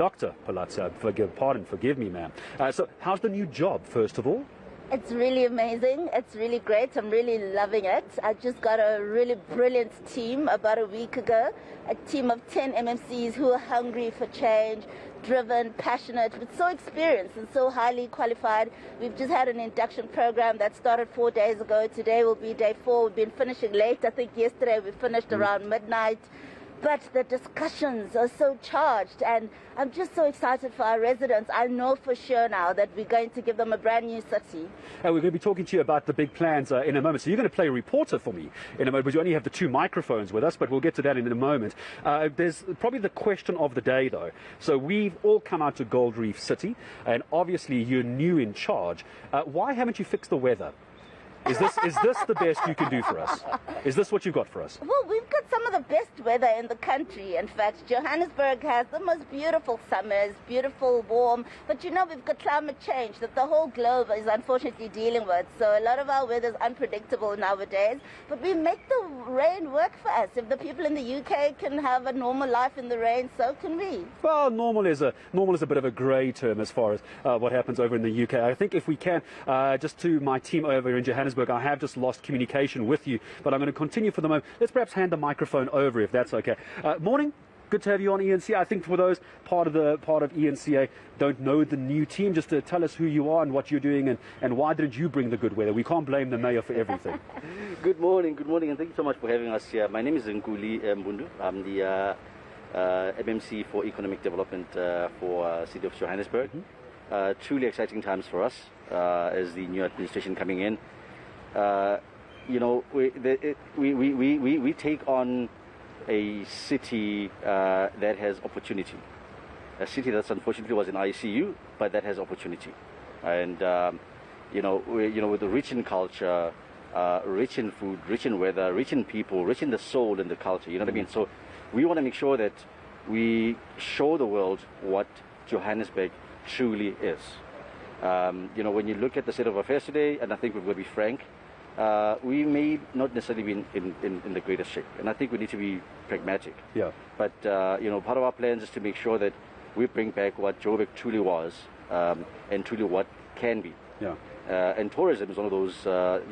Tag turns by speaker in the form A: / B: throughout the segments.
A: Dr. Phalatse, forgive me, ma'am. So how's the new job, first of all?
B: It's really amazing. It's really great. I'm really loving it. I just got a really brilliant team about a week ago, a team of 10 MMCs who are hungry for change, driven, passionate, but so experienced and so highly qualified. We've just had an induction program that started 4 days ago. Today will be day 4. We've been finishing late. I think yesterday we finished around midnight. But the discussions are so charged, and I'm just so excited for our residents. I know for sure now that we're going to give them a brand new city.
A: And we're going to be talking to you about the big plans in a moment. So you're going to play reporter for me in a moment, but you only have the 2 microphones with us, but we'll get to that in a moment. There's probably the question of the day, though. So we've all come out to Gold Reef City, and obviously you're new in charge. Why haven't you fixed the weather? Is this the best you can do for us? Is this what you've got for us?
B: Well, we've got some of the best weather in the country. In fact, Johannesburg has the most beautiful summers, beautiful, warm. But you know, we've got climate change that the whole globe is unfortunately dealing with. So a lot of our weather is unpredictable nowadays. But we make the rain work for us. If the people in the UK can have a normal life in the rain, so can we.
A: Well, normal is a bit of a grey term as far as what happens over in the UK. I think if we can, just to my team over in Johannesburg, I have just lost communication with you, but I'm going to continue for the moment. Let's perhaps hand the microphone over, if that's okay. Morning. Good to have you on eNCA. I think for those part of eNCA don't know the new team, just to tell us who you are and what you're doing, and why didn't you bring the good weather? We can't blame the mayor for everything.
C: Good morning, and thank you so much for having us here. My name is Nkuli Mbundu. I'm the MMC for Economic Development for City of Johannesburg. Truly exciting times for us as the new administration coming in. You know, we take on a city that has opportunity, a city that unfortunately was in ICU, but that has opportunity, and you know, with the rich in culture, rich in food, rich in weather, rich in people, rich in the soul and the culture. You know what I mean? So we want to make sure that we show the world what Johannesburg truly is. You know, when you look at the state of affairs today, and I think we've got to be frank, we may not necessarily be in the greatest shape, and I think we need to be pragmatic.
A: Yeah.
C: But you know, part of our plans is to make sure that we bring back what Joburg truly was, and truly what can be.
A: Yeah.
C: And tourism is one of those.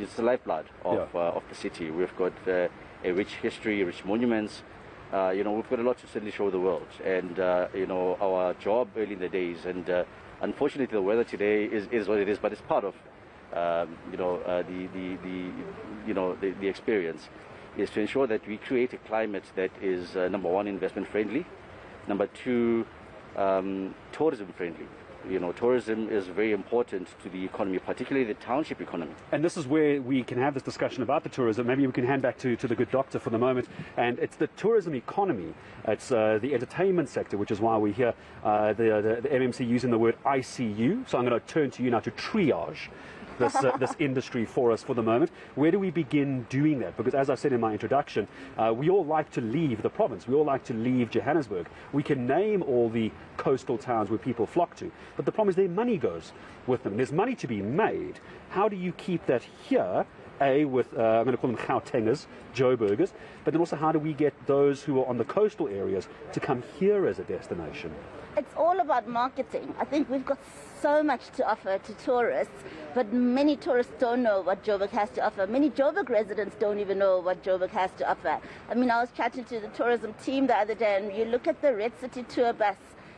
C: It's the lifeblood of the city. We've got a rich history, rich monuments. You know, we've got a lot to certainly show the world, and you know, our job early in the days, and unfortunately the weather today is what it is, but it's part of you know, the experience is to ensure that we create a climate that is number 1, investment friendly, number 2, tourism friendly. You know, tourism is very important to the economy, particularly the township economy.
A: And this is where we can have this discussion about the tourism. Maybe we can hand back to the good doctor for the moment. And it's the tourism economy. It's the entertainment sector, which is why we hear the MMC using the word ICU. So I'm going to turn to you now to triage this industry for us for the moment. Where do we begin doing that? Because as I said in my introduction, we all like to leave the province. We all like to leave Johannesburg. We can name all the coastal towns where people flock to, but the problem is their money goes with them. There's money to be made. How do you keep that here? With, I'm going to call them Gautengers, Joburgers, but then also how do we get those who are on the coastal areas to come here as a destination?
B: It's all about marketing. I think we've got so much to offer to tourists, but many tourists don't know what Joburg has to offer. Many Joburg residents don't even know what Joburg has to offer. I mean, I was chatting to the tourism team the other day, and you look at the Red City tour bus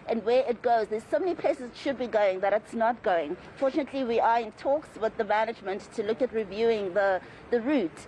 B: and where it goes. There's so many places it should be going that it's not going. Fortunately, we are in talks with the management to look at reviewing the route.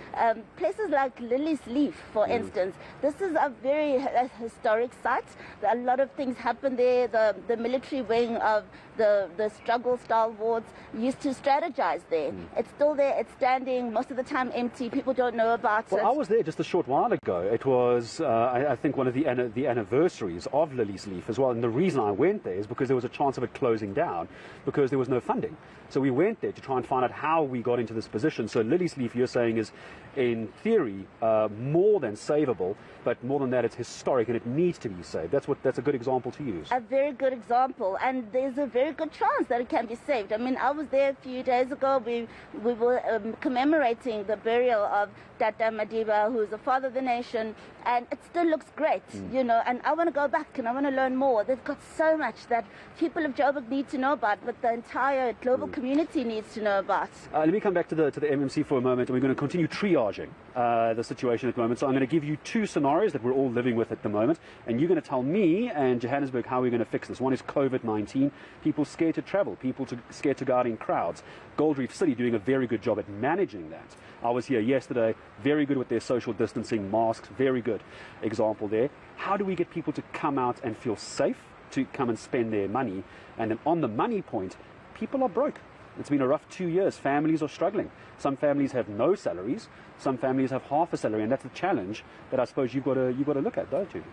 B: Places like Lily's Leaf, for instance, this is a very historic site. A lot of things happen there. The military wing of the struggle stalwarts used to strategize there. It's still there. It's standing, most of the time empty. People don't know about it.
A: Well, I was there just a short while ago. It was, I think, one of the anniversaries of Lily's Leaf as well. And the reason I went there is because there was a chance of it closing down because there was no funding. So we went there to try and find out how we got into this position. So Lily's Leaf, you're saying, is in theory more than savable, but more than that, it's historic and it needs to be saved. That's a good example to use.
B: A very good example, and there's a very good chance that it can be saved. I mean, I was there a few days ago. We were commemorating the burial of Tata Madiba, who's the father of the nation, and it still looks great, you know, and I want to go back and I want to learn more. They've got got so much that people of Joburg need to know about, but the entire global community needs to know about.
A: Let me come back to the MMC for a moment, and we're going to continue triaging the situation at the moment. So I'm going to give you two scenarios that we're all living with at the moment, and you're going to tell me and Johannesburg how we're going to fix this. One is COVID-19, people scared to travel, people scared to go out in crowds. Gold Reef City doing a very good job at managing that. I was here yesterday, very good with their social distancing, masks, very good example there. How do we get people to come out and feel safe to come and spend their money? And then on the money point, people are broke. It's been a rough 2 years. Families are struggling. Some families have no salaries. Some families have half a salary, and that's a challenge that I suppose you've got to look at, don't you?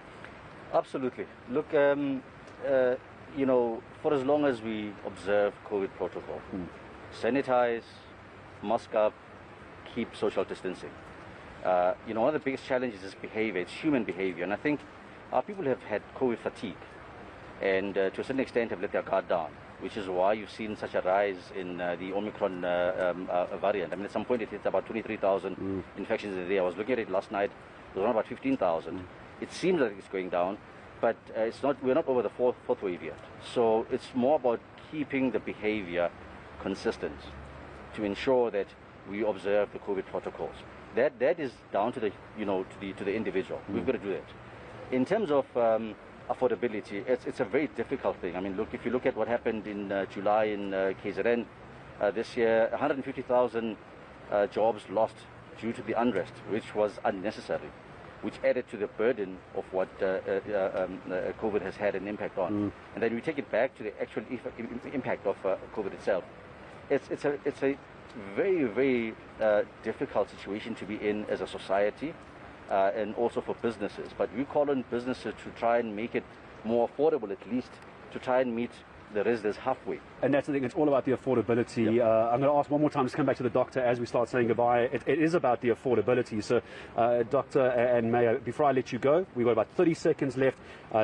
C: Absolutely. Look, you know, for as long as we observe COVID protocol, sanitize, mask up, keep social distancing. You know, one of the biggest challenges is behavior. It's human behavior, and I think our people have had COVID fatigue, and to a certain extent have let their guard down, which is why you've seen such a rise in the Omicron variant. I mean, at some point it hit about 23,000 infections a day. I was looking at it last night. It was around about 15,000. It seems like it's going down, but it's not. We're not over the fourth wave yet. So it's more about keeping the behavior consistent to ensure that we observe the COVID protocols. That is down to the to the individual. We've got to do that. In terms of affordability, it's a very difficult thing. I mean, look, if you look at what happened in July in KZN this year, 150,000 jobs lost due to the unrest, which was unnecessary, which added to the burden of what COVID has had an impact on. And then we take it back to the actual impact of COVID itself. It's a very, very difficult situation to be in as a society. And also for businesses. But we call on businesses to try and make it more affordable, at least to try and meet the residents halfway.
A: And that's the thing, it's all about the affordability. Yep. I'm going to ask one more time, just come back to the doctor as we start saying goodbye. It is about the affordability. So, Doctor and Mayor, before I let you go, we've got about 30 seconds left.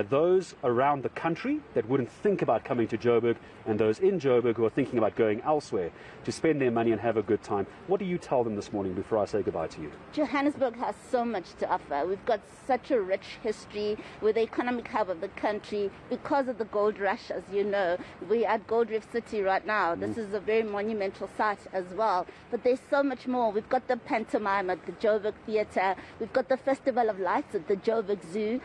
A: Those around the country that wouldn't think about coming to Joburg, and those in Joburg who are thinking about going elsewhere to spend their money and have a good time, what do you tell them this morning before I say goodbye to you?
B: Johannesburg has so much to offer. We've got such a rich history. We're the economic hub of the country because of the gold rush, as you know. We're at Gold Reef City right now. This is a very monumental site as well. But there's so much more. We've got the pantomime at the Joburg Theatre. We've got the Festival of Lights at the Joburg Zoo.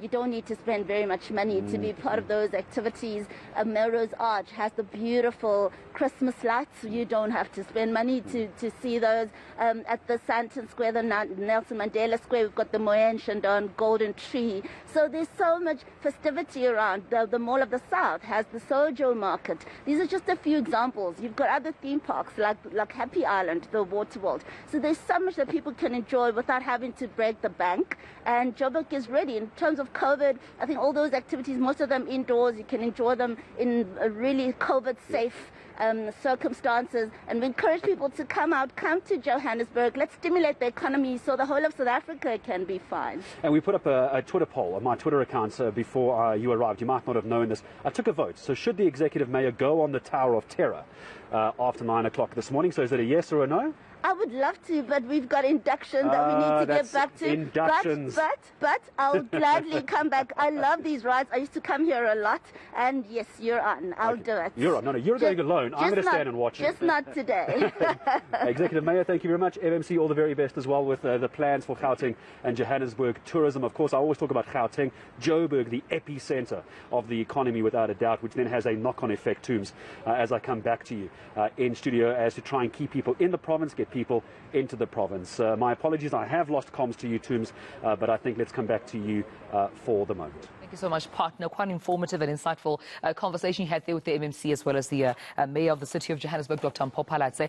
B: You don't need to spend very much money to be part of those activities. Melrose Arch has the beautiful Christmas lights. You don't have to spend money to see those. At the Sandton Square, the Nelson Mandela Square, we've got the Moyen Shandon Golden Tree. So there's so much festivity around. The Mall of the South has the Sojo Market. These are just a few examples. You've got other theme parks like Happy Island, the Water World. So there's so much that people can enjoy without having to break the bank. And Joburg is ready. In terms of COVID, I think all those activities, most of them indoors, you can enjoy them in a really COVID-safe circumstances, and we encourage people to come to Johannesburg. Let's stimulate the economy so the whole of South Africa can be fine.
A: And we put up a Twitter poll on my Twitter account before you arrived. You might not have known this. I took a vote. So should the executive mayor go on the Tower of Terror after 9 o'clock this morning? So is it a yes or a no?
B: I would love to, but we've got induction that we need to get back to.
A: Inductions.
B: But I'll gladly come back. I love these rides. I used to come here a lot, and yes, you're on. I'll do it.
A: You're on. No, you're going alone. I'm going to stand and watch
B: Just not today.
A: Executive Mayor, thank you very much. MMC, all the very best as well with the plans for Gauteng and Johannesburg tourism. Of course, I always talk about Gauteng, Joburg, the epicenter of the economy without a doubt, which then has a knock-on effect, Toombs, as I come back to you in studio as to try and keep people in the province, get people into the province. My apologies, I have lost comms to you, Toombs, but I think let's come back to you for the moment.
D: Thank you so much, partner. Quite informative and insightful conversation you had there with the MMC as well as the Mayor of the City of Johannesburg, Dr. Mpho Phalatse.